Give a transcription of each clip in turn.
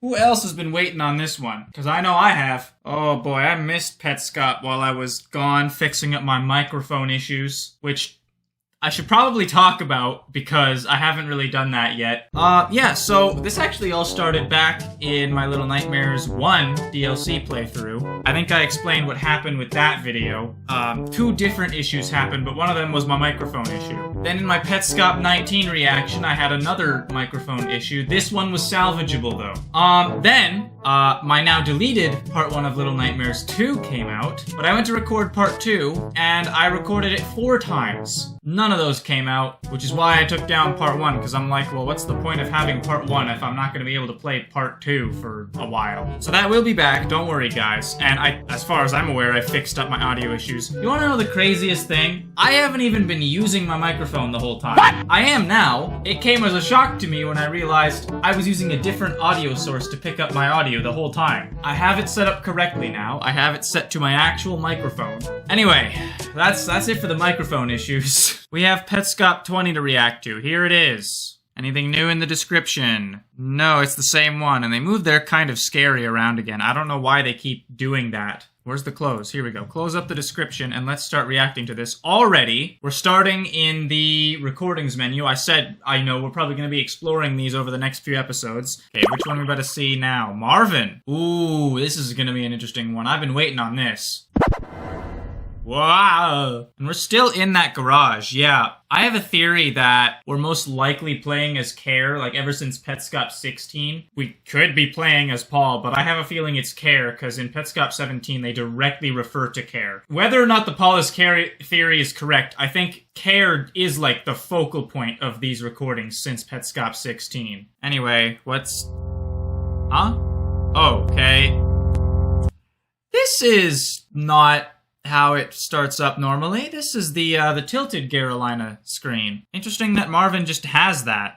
Who else has been waiting on this one? Because I know I have. Oh boy, I missed Petscop while I was gone fixing up my microphone issues, which I should probably talk about because I haven't really done that yet. Yeah, so this actually all started back in my Little Nightmares 1 DLC playthrough. I think I explained what happened with that video. Two different issues happened, but one of them was my microphone issue. Then in my Petscop 19 reaction, I had another microphone issue. This one was salvageable though. Then, my now deleted part 1 of Little Nightmares 2 came out, but I went to record part 2, and I recorded it 4 times. None of those came out, which is why I took down part 1, because I'm like, well, what's the point of having part 1 if I'm not going to be able to play part 2 for a while? So that will be back, don't worry guys. And as far as I'm aware, I fixed up my audio issues. You wanna know the craziest thing? I haven't even been using my microphone the whole time. What? I am now. It came as a shock to me when I realized I was using a different audio source to pick up my audio the whole time. I have it set up correctly now. I have it set to my actual microphone. Anyway, that's it for the microphone issues. We have Petscop 20 to react to. Here it is. Anything new in the description? No, it's the same one, and they moved their kind of scary around again. I don't know why they keep doing that. Where's the close? Here we go. Close up the description, and let's start reacting to this. Already, we're starting in the recordings menu. I said, I know, we're probably going to be exploring these over the next few episodes. Okay, which one are we about to see now? Marvin! Ooh, this is going to be an interesting one. I've been waiting on this. Wow! And we're still in that garage, yeah. I have a theory that we're most likely playing as Care, like ever since Petscop 16. We could be playing as Paul, but I have a feeling it's Care, because in Petscop 17 they directly refer to Care. Whether or not the Paul is Care theory is correct, I think Care is like the focal point of these recordings since Petscop 16. Anyway, what's... Huh? Oh, okay. This is not how it starts up normally. This is the tilted Carolina screen. Interesting that Marvin just has that.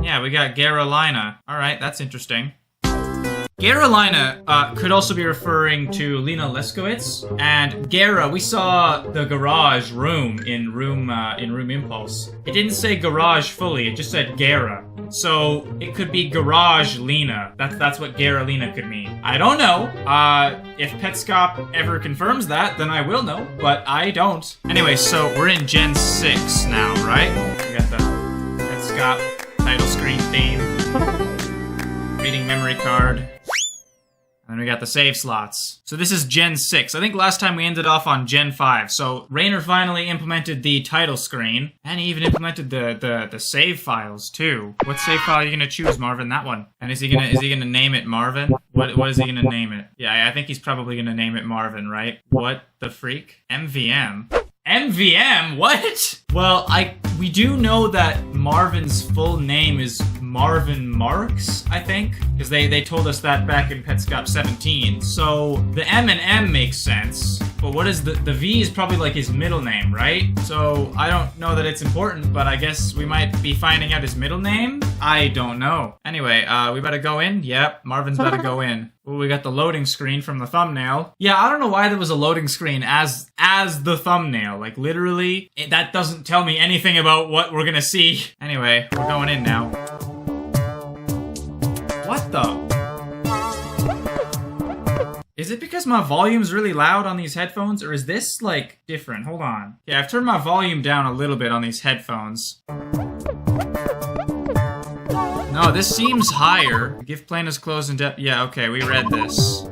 Yeah, we got Carolina. Alright, that's interesting. Carolina could also be referring to Lena Leskowitz, and Gara, we saw the garage room in Room Impulse. It didn't say garage fully, it just said Gara. So it could be Garage Lena. That's what Gara Lena could mean. I don't know. If Petscop ever confirms that, then I will know, but I don't. Anyway, so we're in Gen 6 now, right? We got the Petscop title screen theme. Reading memory card. And then we got the save slots. So this is Gen 6. I think last time we ended off on Gen 5. So Rainer finally implemented the title screen. And he even implemented the save files too. What save file are you gonna choose, Marvin? That one. And is he gonna name it Marvin? What is he gonna name it? Yeah, I think he's probably gonna name it Marvin, right? What the freak? MVM? MVM? What? Well, we do know that Marvin's full name is Marvin Marks, I think, because they told us that back in Petscop 17. So the M and M makes sense, but what is the V is probably like his middle name, right? So I don't know that it's important, but I guess we might be finding out his middle name? I don't know. Anyway, we better go in? Yep, Marvin's better go in. Ooh, we got the loading screen from the thumbnail. Yeah, I don't know why there was a loading screen as the thumbnail. Like, literally, that doesn't tell me anything about what we're gonna see. Anyway, we're going in now. What the? Is it because my volume's really loud on these headphones, or is this, like, different? Hold on. Yeah, I've turned my volume down a little bit on these headphones. No, this seems higher. Give plane is closed and depth. Yeah, okay, we read this.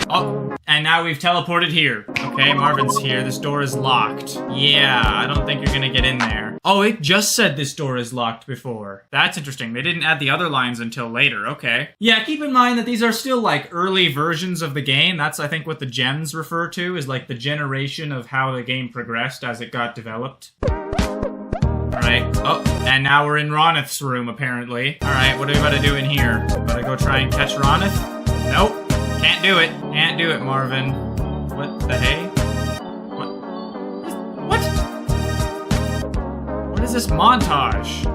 Oh, and now we've teleported here. Okay, Marvin's here. This door is locked. Yeah, I don't think you're gonna get in there. Oh, it just said this door is locked before. That's interesting. They didn't add the other lines until later. Okay. Yeah, keep in mind that these are still, like, early versions of the game. That's, I think, what the gens refer to, is, like, the generation of how the game progressed as it got developed. Alright. Oh, and now we're in Ronith's room, apparently. Alright, what are we about to do in here? About to go try and catch Ronith? Nope. Can't do it. Can't do it, Marvin. What the hey? What? What is this montage?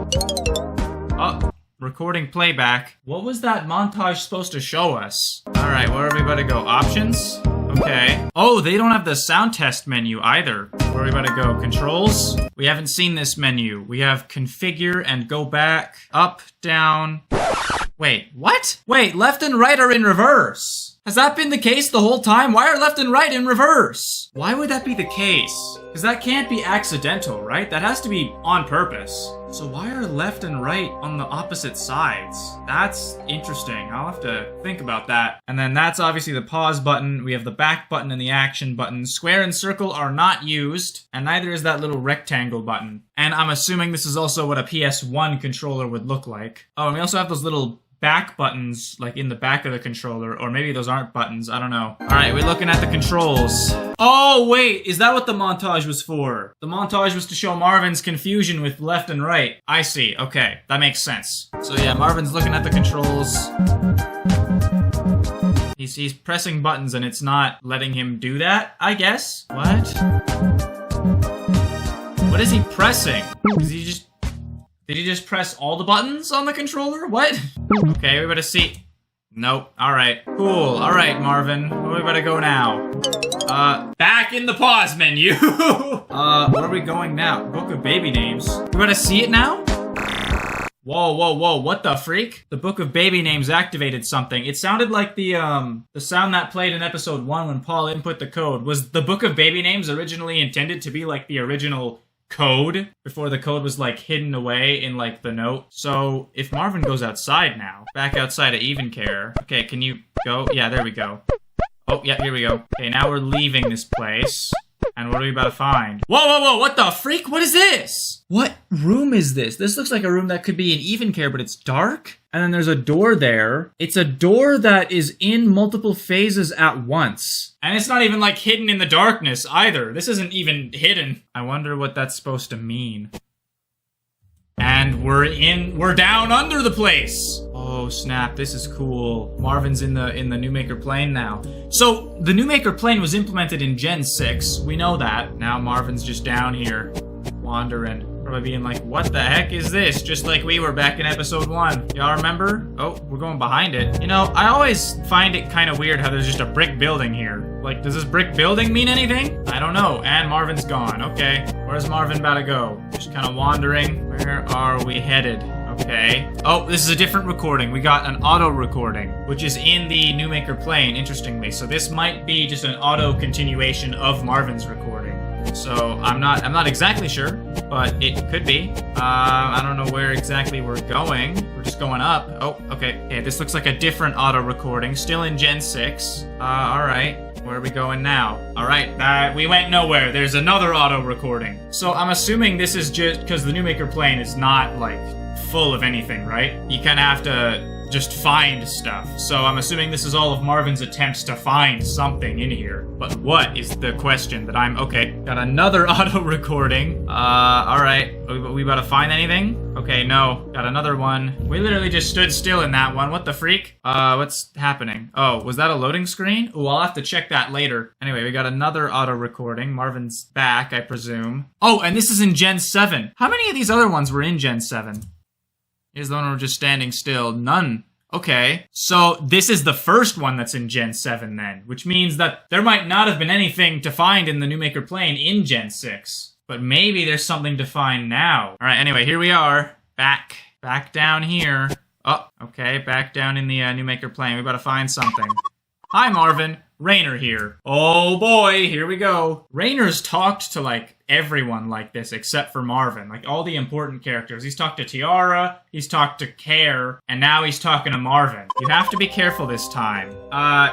Oh, recording playback. What was that montage supposed to show us? Alright, where are we about to go? Options? Okay. Oh, they don't have the sound test menu either. Where are we about to go? Controls? We haven't seen this menu. We have configure and go back, up, down. Wait, what? Wait, left and right are in reverse. Has that been the case the whole time? Why are left and right in reverse? Why would that be the case? Because that can't be accidental, right? That has to be on purpose. So why are left and right on the opposite sides? That's interesting. I'll have to think about that. And then that's obviously the pause button. We have the back button and the action button. Square and circle are not used, and neither is that little rectangle button. And I'm assuming this is also what a PS1 controller would look like. Oh, and we also have those little back buttons, like in the back of the controller, or maybe those aren't buttons, I don't know. Alright, we're looking at the controls. Oh, wait, is that what the montage was for? The montage was to show Marvin's confusion with left and right. I see, okay, that makes sense. So yeah, Marvin's looking at the controls. He's pressing buttons and it's not letting him do that, I guess? What? What is he pressing? Did he just press all the buttons on the controller? What? Okay, we better see. Nope. Alright. Cool. Alright, Marvin. Where we better go now? Back in the pause menu! Where are we going now? Book of Baby Names. We better see it now? Whoa, whoa, whoa, what the freak? The Book of Baby Names activated something. It sounded like the sound that played in episode 1 when Paul input the code. Was the Book of Baby Names originally intended to be like the original code before the code was like hidden away in like the note? So if Marvin goes outside now, back outside of Even Care. Okay, can you go? Yeah, there we go. Oh, yeah, here we go. Okay, now we're leaving this place. And what are we about to find? Whoa, whoa, whoa, what the freak? What is this? What room is this? This looks like a room that could be in Even Care, but it's dark. And then there's a door there. It's a door that is in multiple phases at once. And it's not even like hidden in the darkness either. This isn't even hidden. I wonder what that's supposed to mean. And we're down under the place. Oh snap, this is cool. Marvin's in the New Maker plane now. So the New Maker plane was implemented in Gen 6. We know that. Now Marvin's just down here, wandering. Probably being like, what the heck is this? Just like we were back in episode 1. Y'all remember? Oh, we're going behind it. You know, I always find it kind of weird how there's just a brick building here. Like, does this brick building mean anything? I don't know. And Marvin's gone. Okay. Where's Marvin about to go? Just kind of wandering. Where are we headed? Okay. Oh, this is a different recording. We got an auto recording, which is in the New Maker plane, interestingly. So this might be just an auto continuation of Marvin's recording. So I'm not exactly sure, but it could be. I don't know where exactly we're going. We're just going up. Oh, okay. Okay, this looks like a different auto recording, still in Gen 6. Alright. Where are we going now? Alright, we went nowhere. There's another auto recording. So I'm assuming this is just because the New Maker plane is not, like, full of anything, right? You kind of have to just find stuff. So I'm assuming this is all of Marvin's attempts to find something in here. But what is the question that okay, got another auto recording. Alright. We about to find anything? Okay, no. Got another one. We literally just stood still in that one. What the freak? What's happening? Oh, was that a loading screen? Ooh, I'll have to check that later. Anyway, we got another auto recording. Marvin's back, I presume. Oh, and this is in Gen 7. How many of these other ones were in Gen 7? Here's the one where we're just standing still. None. Okay, so this is the first one that's in Gen 7 then, which means that there might not have been anything to find in the New Maker plane in Gen 6. But maybe there's something to find now. Alright, anyway, here we are. Back down here. Oh, okay, back down in the New Maker plane. We gotta find something. Hi, Marvin. Rainer here. Oh boy, here we go. Rainer's talked to, like, everyone like this except for Marvin. Like, all the important characters. He's talked to Tiara, he's talked to Care, and now he's talking to Marvin. You have to be careful this time.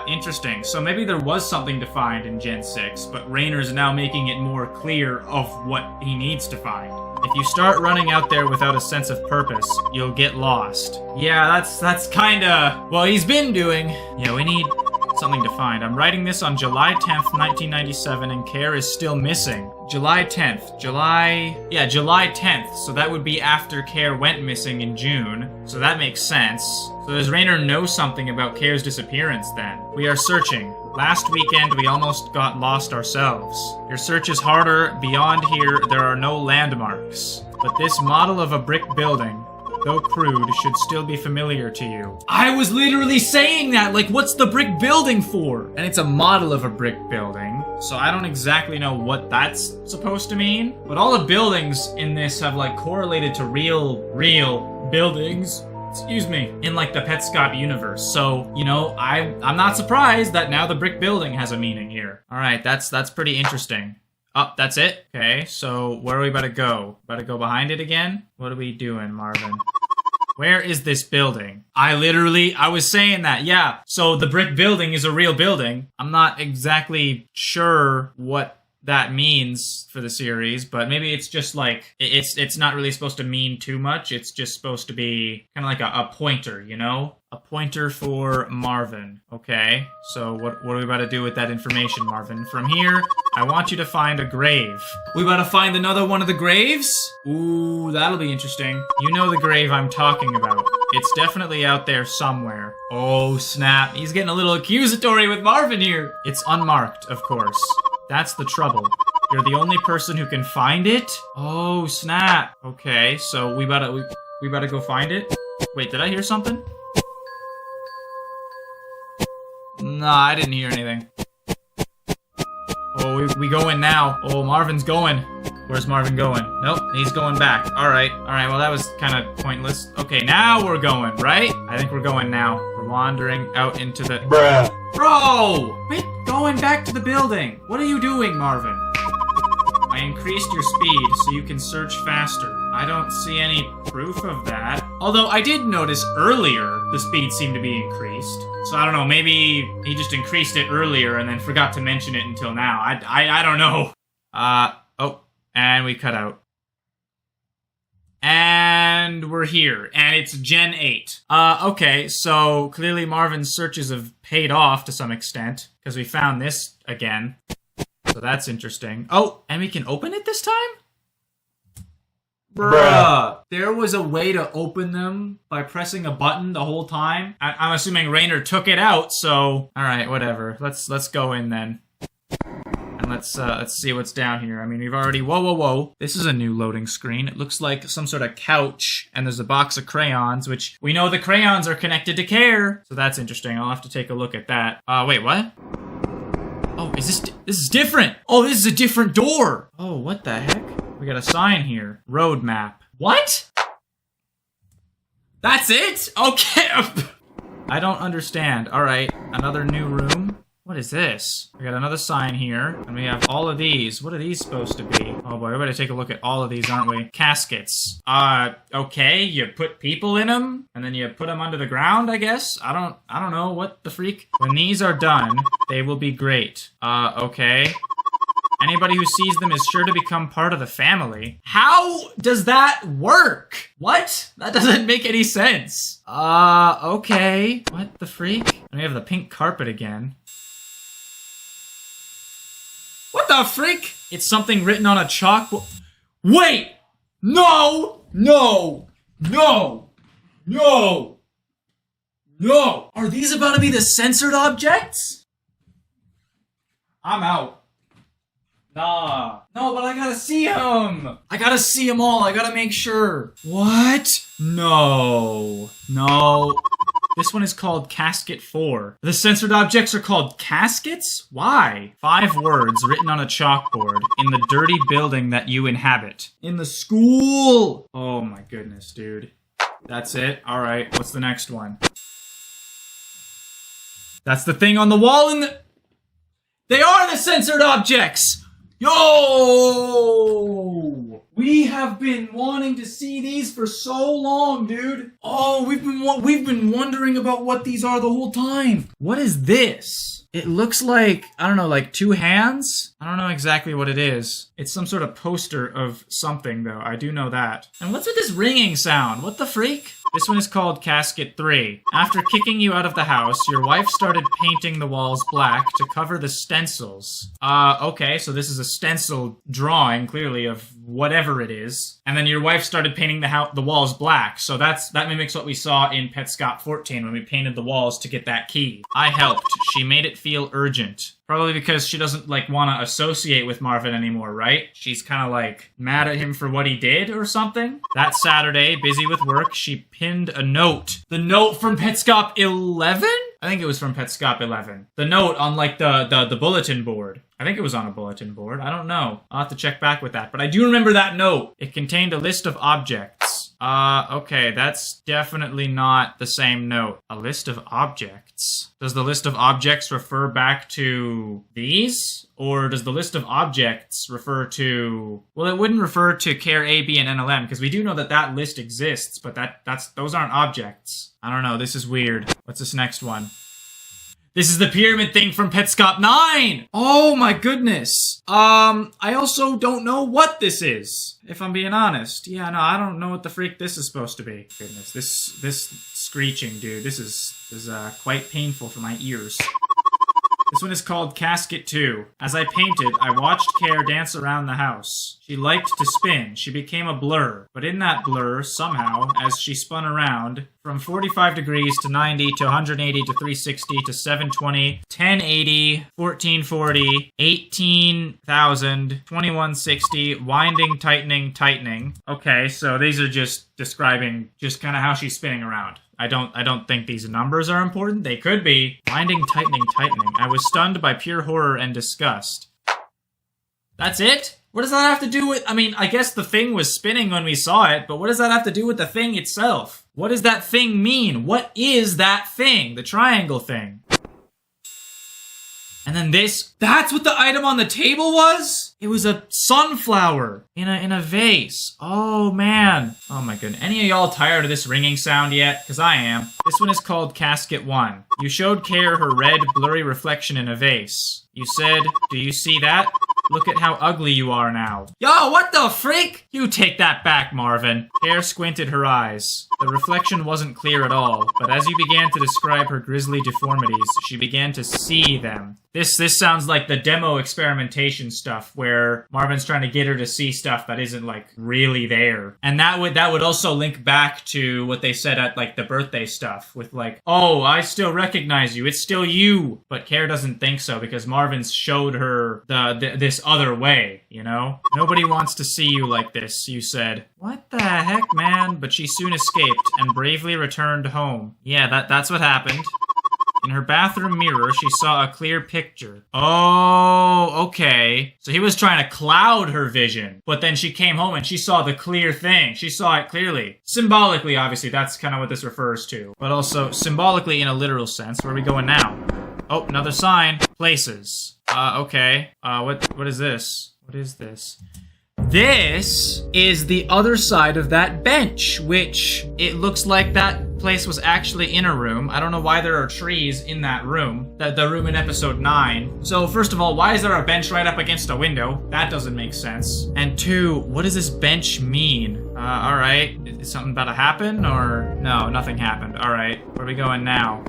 Interesting. So maybe there was something to find in Gen 6, but Rainer's now making it more clear of what he needs to find. If you start running out there without a sense of purpose, you'll get lost. Yeah, that's kinda what he's been doing. Yeah, we need something to find. I'm writing this on July 10th, 1997, and Care is still missing. July 10th. July 10th. So that would be after Care went missing in June. So that makes sense. So does Rainer know something about Care's disappearance then? We are searching. Last weekend, we almost got lost ourselves. Your search is harder. Beyond here, there are no landmarks. But this model of a brick building, though crude, should still be familiar to you. I was literally saying that! Like, what's the brick building for? And it's a model of a brick building, so I don't exactly know what that's supposed to mean. But all the buildings in this have, like, correlated to real buildings. excuse me, in like the Petscop universe. So, you know, I'm not surprised that now the brick building has a meaning here. All right, that's pretty interesting. Oh, that's it? Okay, so where are we about to go? About to go behind it again? What are we doing, Marvin? Where is this building? I was saying that, yeah. So the brick building is a real building. I'm not exactly sure what that means for the series, but maybe it's just like, it's not really supposed to mean too much. It's just supposed to be kind of like a pointer, you know? A pointer for Marvin. Okay, so what are we about to do with that information, Marvin? From here, I want you to find a grave. We about to find another one of the graves? Ooh, that'll be interesting. You know the grave I'm talking about. It's definitely out there somewhere. Oh, snap. He's getting a little accusatory with Marvin here. It's unmarked, of course. That's the trouble. You're the only person who can find it? Oh, snap. Okay, so we about to go find it? Wait, did I hear something? Nah, I didn't hear anything. Oh, we go in now. Oh, Marvin's going. Where's Marvin going? Nope, he's going back. Alright, well that was kind of pointless. Okay, now we're going, right? I think we're going now. We're wandering out into the... Bruh. Bro! Quit going back to the building. What are you doing, Marvin? I increased your speed so you can search faster. I don't see any proof of that. Although I did notice earlier the speed seemed to be increased. So I don't know, maybe he just increased it earlier and then forgot to mention it until now. I don't know. Oh, and we cut out. And we're here, and it's Gen 8. Okay, so clearly Marvin's searches have paid off to some extent, because we found this again. So that's interesting. Oh, and we can open it this time? Bruh. There was a way to open them by pressing a button the whole time. I'm assuming Rainer took it out, so... Alright, whatever. Let's go in then. And let's see what's down here. I mean, we've already... Whoa. This is a new loading screen. It looks like some sort of couch, and there's a box of crayons, which we know the crayons are connected to Care. So that's interesting. I'll have to take a look at that. Wait, what? Oh, this is different. Oh, this is a different door. Oh, what the heck? We got a sign here. Road map. What? That's it? Okay. I don't understand. All right, another new room. What is this? We got another sign here, and we have all of these. What are these supposed to be? Oh boy, we better take a look at all of these, aren't we? Caskets. Okay, you put people in them, and then you put them under the ground, I guess? I don't know, what the freak? When these are done, they will be great. Okay. Anybody who sees them is sure to become part of the family. How does that work? What? That doesn't make any sense. Okay. What the freak? And we have the pink carpet again. What the freak? It's something written on a chalkboard. Wait! No! Are these about to be the censored objects? I'm out. Nah. No, but I gotta see him. I gotta see them all. I gotta make sure. What? No. This one is called Casket 4. The censored objects are called caskets? Why? 5 words written on a chalkboard in the dirty building that you inhabit. In the school! Oh my goodness, dude. That's it? Alright, what's the next one? That's the thing on the wall in the... They are the censored objects! Yo! We have been wanting to see these for so long, dude. Oh, we've been wondering about what these are the whole time. What is this? It looks like, I don't know, like 2 hands? I don't know exactly what it is. It's some sort of poster of something, though. I do know that. And what's with this ringing sound? What the freak? This one is called Casket 3. After kicking you out of the house, your wife started painting the walls black to cover the stencils. Okay, so this is a stencil drawing, clearly, of whatever it is. And then your wife started painting the walls black, so that mimics what we saw in Petscop 14 when we painted the walls to get that key. I helped. She made it feel urgent. Probably because she doesn't, like, want to associate with Marvin anymore, right? She's kind of, like, mad at him for what he did or something. That Saturday, busy with work, she pinned a note. The note from Petscop 11? I think it was from Petscop 11. The note on, like, the bulletin board. I think it was on a bulletin board. I don't know. I'll have to check back with that. But I do remember that note. It contained a list of objects. Okay, that's definitely not the same note. A list of objects. Does the list of objects refer back to these? Or does the list of objects refer to... Well, it wouldn't refer to care A, B, and NLM, because we do know that that list exists, but those aren't objects. I don't know, this is weird. What's this next one? This is the pyramid thing from Petscop 9! Oh my goodness. I also don't know what this is, if I'm being honest. Yeah, no, I don't know what the freak this is supposed to be. Goodness, this screeching, dude, this is quite painful for my ears. This one is called Casket 2. As I painted, I watched Care dance around the house. She liked to spin. She became a blur. But in that blur, somehow, as she spun around, from 45 degrees to 90 to 180 to 360 to 720, 1080, 1440, 18,000, 2160, winding, tightening, tightening. Okay, so these are just describing just kind of how she's spinning around. I don't think these numbers are important. They could be. Winding, tightening, tightening. I was stunned by pure horror and disgust. That's it? What does that have to do with... I mean, I guess the thing was spinning when we saw it, but what does that have to do with the thing itself? What does that thing mean? What is that thing? The triangle thing. And then this, that's what the item on the table was? It was a sunflower in a vase. Oh man. Oh my goodness. Any of y'all tired of this ringing sound yet? Because I am. This one is called Casket 1. You showed Care her red, blurry reflection in a vase. You said, do you see that? Look at how ugly you are now. Yo, what the freak? You take that back, Marvin. Care squinted her eyes. The reflection wasn't clear at all, but as you began to describe her grisly deformities, she began to see them. This sounds like the demo experimentation stuff where Marvin's trying to get her to see stuff that isn't like really there. And that would also link back to what they said at like the birthday stuff with like, oh, I still recognize you. It's still you. But Care doesn't think so because Marvin's showed her this other way, you know? Nobody wants to see you like this, you said. What the heck, man? But she soon escaped and bravely returned home. Yeah, that's what happened. In her bathroom mirror, she saw a clear picture. Oh, okay. So he was trying to cloud her vision, but then she came home and she saw the clear thing. She saw it clearly. Symbolically, obviously, that's kind of what this refers to. But also symbolically in a literal sense. Where are we going now? Oh, another sign. Places. Okay. What is this? What is this? This is the other side of that bench, which it looks like that place was actually in a room. I don't know why there are trees in that room, the room in episode 9. So first of all, why is there a bench right up against a window? That doesn't make sense. And 2, what does this bench mean? Alright, is something about to happen or no, nothing happened. Alright, where are we going now?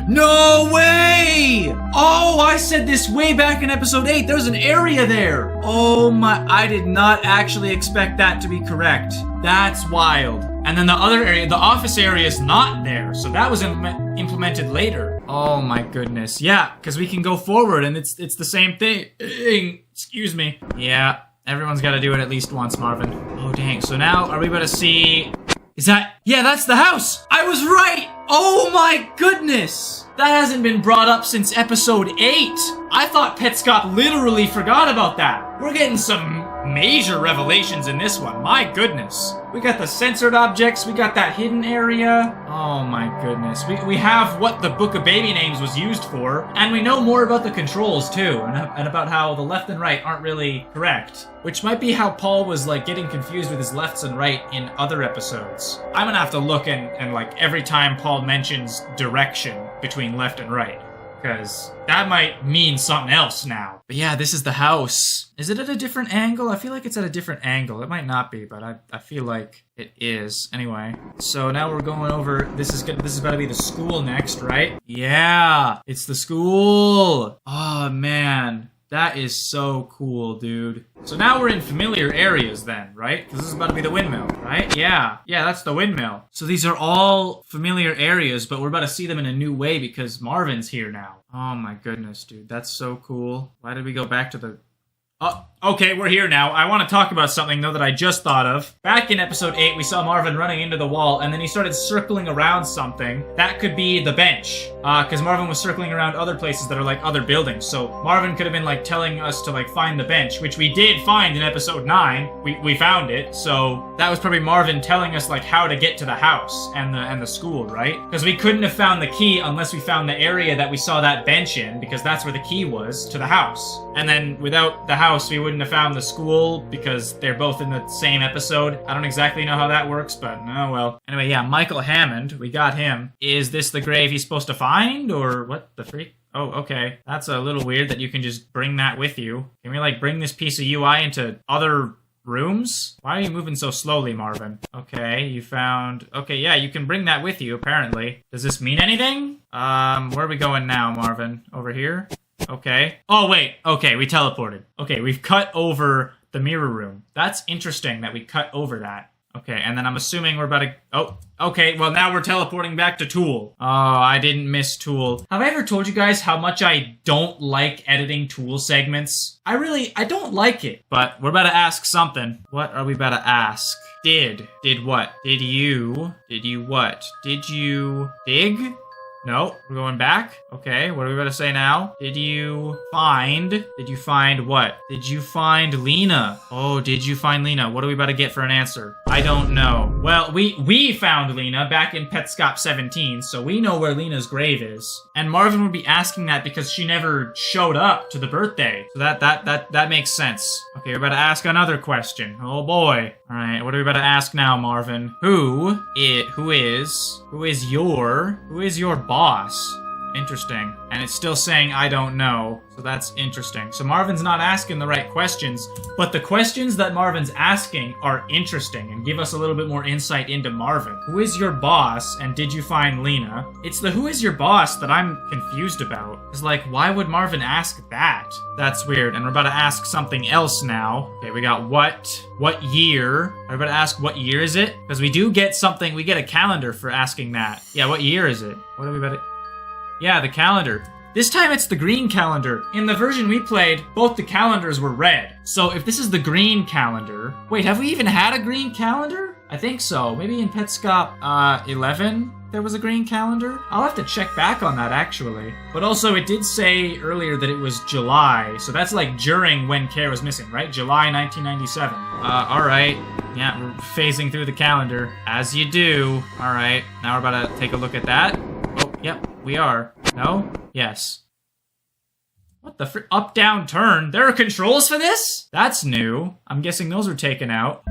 No way! Oh, I said this way back in episode 8. There's an area there. Oh my, I did not actually expect that to be correct. That's wild. And then the other area, the office area is not there. So that was implemented later. Oh my goodness. Yeah, because we can go forward and it's the same thing. Excuse me. Yeah, everyone's got to do it at least once, Marvin. Oh dang, so now are we about to see... Is that... Yeah, that's the house! I was right! Oh my goodness! That hasn't been brought up since episode 8! I thought Petscop literally forgot about that! We're getting some major revelations in this one, my goodness. We got the censored objects, we got that hidden area. Oh my goodness. We have what the Book of Baby Names was used for, and we know more about the controls too, and about how the left and right aren't really correct. Which might be how Paul was like getting confused with his lefts and right in other episodes. I'm gonna have to look and like every time Paul mentions direction between left and right. Because that might mean something else now. But yeah, this is the house. Is it at a different angle? I feel like it's at a different angle. It might not be, but I feel like it is. Anyway, so now we're going over, this is about to be the school next, right? Yeah, it's the school. Oh man. That is so cool, dude. So now we're in familiar areas then, right? Because this is about to be the windmill, right? Yeah. Yeah, that's the windmill. So these are all familiar areas, but we're about to see them in a new way because Marvin's here now. Oh my goodness, dude. That's so cool. Why did we go back to the... Okay, we're here now. I want to talk about something, though, that I just thought of. Back in episode 8, we saw Marvin running into the wall, and then he started circling around something. That could be the bench. Because Marvin was circling around other places that are, like, other buildings. So Marvin could have been, like, telling us to, like, find the bench, which we did find in episode 9. We found it, so that was probably Marvin telling us, like, how to get to the house and the school, right? Because we couldn't have found the key unless we found the area that we saw that bench in, because that's where the key was, to the house. And then without the house, we wouldn't have found the school because they're both in the same episode. I don't exactly know how that works, but oh well. Anyway, yeah, Michael Hammond, we got him. Is this the grave he's supposed to find, or what the freak? Oh, okay. That's a little weird that you can just bring that with you. Can we, like, bring this piece of UI into other rooms? Why are you moving so slowly, Marvin? Okay, you found... Okay, yeah, you can bring that with you, apparently. Does this mean anything? Where are we going now, Marvin? Over here? Okay. Oh, wait. Okay, we teleported. Okay, we've cut over the mirror room. That's interesting that we cut over that. Okay, and then I'm assuming we're about to... Oh, okay, well now we're teleporting back to Tool. Oh, I didn't miss Tool. Have I ever told you guys how much I don't like editing Tool segments? I don't like it. But we're about to ask something. What are we about to ask? Did what? Did you what? Did you dig? No, we're going back. Okay, what are we about to say now? Did you find what? Did you find Lena? Oh, did you find Lena? What are we about to get for an answer? I don't know. Well, we found Lena back in Petscop 17, so we know where Lena's grave is. And Marvin would be asking that because she never showed up to the birthday. So that makes sense. Okay, we're about to ask another question. Oh boy. All right, what are we about to ask now, Marvin? Who is your boss? Interesting. And it's still saying I don't know, so that's interesting. So Marvin's not asking the right questions, but the questions that Marvin's asking are interesting and give us a little bit more insight into Marvin. Who is your boss, and did you find Lena? It's the who is your boss that I'm confused about. It's like, why would Marvin ask that? That's weird, and we're about to ask something else now. Okay, we got what year? We're about to ask what year is it? Because we do get something, we get a calendar for asking that. Yeah, what year is it? What are we about to... Yeah, the calendar. This time it's the green calendar. In the version we played, both the calendars were red. So if this is the green calendar... Wait, have we even had a green calendar? I think so. Maybe in Petscop 11 there was a green calendar? I'll have to check back on that, actually. But also, it did say earlier that it was July. So that's like during when Care was missing, right? July 1997. Alright. Yeah, we're phasing through the calendar. As you do. Alright, now we're about to take a look at that. Oh, yep, we are. No? Yes. What the up, down, turn? There are controls for this? That's new. I'm guessing those were taken out.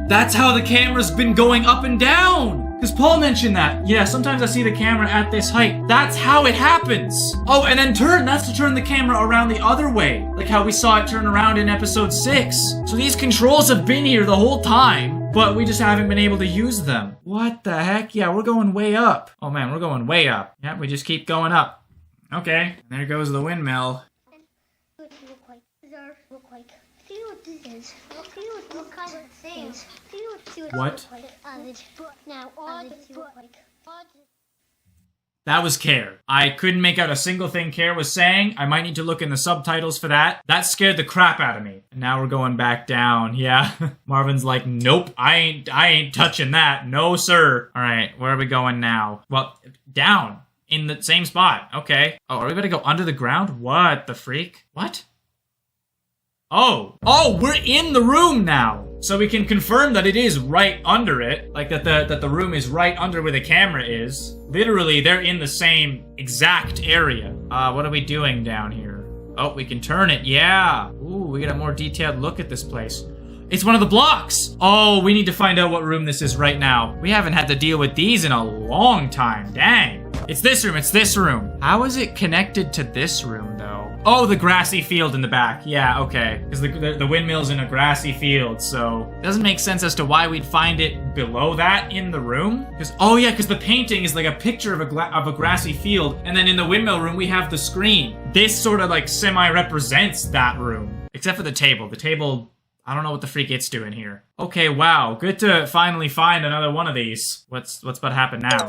That's how the camera's been going up and down! Because Paul mentioned that. Yeah, sometimes I see the camera at this height. That's how it happens! Oh, and then turn, that's to turn the camera around the other way. Like how we saw it turn around in episode 6. So these controls have been here the whole time, but we just haven't been able to use them. What the heck? Yeah, we're going way up. Oh man, we're going way up. Yeah, we just keep going up. Okay, there goes the windmill. What? That was Care. I couldn't make out a single thing Care was saying. I might need to look in the subtitles for that. That scared the crap out of me. And now we're going back down. Yeah. Marvin's like, nope, I ain't touching that. No, sir. All right, where are we going now? Well, down. In the same spot. Okay. Oh, are we gonna go under the ground? What the freak? What? Oh, we're in the room now. So we can confirm that it is right under it. Like that the room is right under where the camera is. Literally, they're in the same exact area. What are we doing down here? Oh, we can turn it, yeah. Ooh, we get a more detailed look at this place. It's one of the blocks. Oh, we need to find out what room this is right now. We haven't had to deal with these in a long time, dang. It's this room. How is it connected to this room, though? Oh, the grassy field in the back. Yeah, okay. Because the windmill's in a grassy field, so... It doesn't make sense as to why we'd find it below that in the room. Because the painting is like a picture of a grassy field, and then in the windmill room we have the screen. This sort of like semi-represents that room. Except for the table. The table... I don't know what the freak it's doing here. Okay, wow. Good to finally find another one of these. What's about to happen now?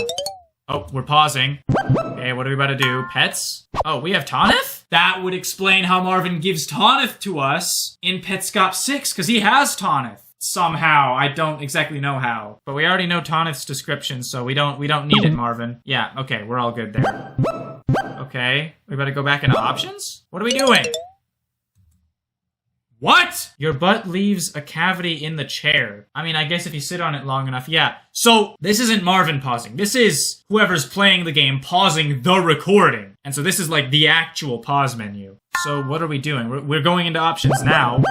Oh, we're pausing. Okay, what are we about to do? Pets? Oh, we have Tonith? That would explain how Marvin gives Tonith to us in Petscop 6, because he has Tonith. Somehow. I don't exactly know how. But we already know Tonith's description, so we don't need it, Marvin. Yeah, okay, we're all good there. Okay, we better go back into options? What are we doing? What? Your butt leaves a cavity in the chair. I mean, I guess if you sit on it long enough, yeah. So, this isn't Marvin pausing. This is whoever's playing the game pausing the recording. And so this is like the actual pause menu. So what are we doing? We're going into options now.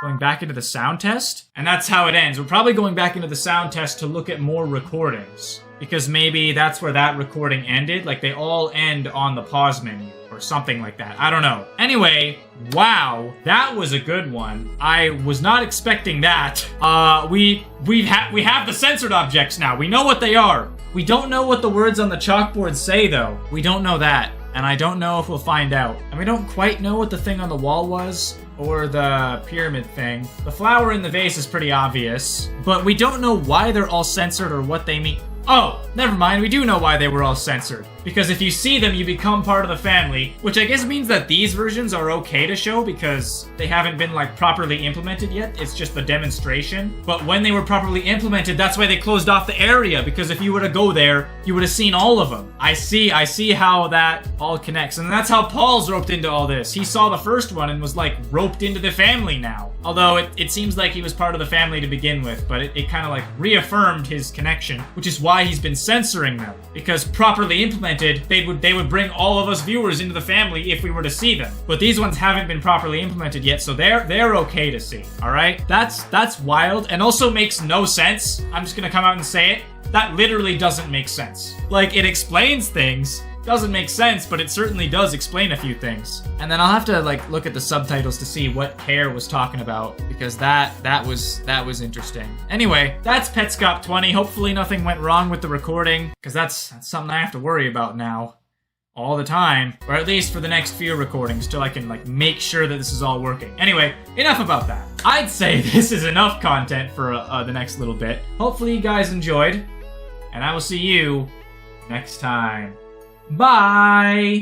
Going back into the sound test? And that's how it ends. We're probably going back into the sound test to look at more recordings. Because maybe that's where that recording ended. Like, they all end on the pause menu. Or something like that. I don't know. Anyway, wow, that was a good one. I was not expecting that. We have the censored objects now. We know what they are. We don't know what the words on the chalkboard say, though. We don't know that. And I don't know if we'll find out. And we don't quite know what the thing on the wall was. Or the pyramid thing. The flower in the vase is pretty obvious. But we don't know why they're all censored or what they mean. Oh, never mind, we do know why they were all censored. Because if you see them, you become part of the family, which I guess means that these versions are okay to show because they haven't been, like, properly implemented yet. It's just the demonstration. But when they were properly implemented, that's why they closed off the area, because if you were to go there, you would have seen all of them. I see how that all connects. And that's how Paul's roped into all this. He saw the first one and was, like, roped into the family now. Although it seems like he was part of the family to begin with, but it kind of, like, reaffirmed his connection, which is why he's been censoring them. Because properly implemented, they would bring all of us viewers into the family if we were to see them. But these ones haven't been properly implemented yet, so they're okay to see. All right, that's wild and also makes no sense. I'm just gonna come out and say it. That literally doesn't make sense. Like, it explains things. Doesn't make sense, but it certainly does explain a few things. And then I'll have to, like, look at the subtitles to see what Care was talking about, because that was interesting. Anyway, that's Petscop 20. Hopefully nothing went wrong with the recording, because that's something I have to worry about now. All the time. Or at least for the next few recordings, till I can, like, make sure that this is all working. Anyway, enough about that. I'd say this is enough content for the next little bit. Hopefully you guys enjoyed, and I will see you next time. Bye!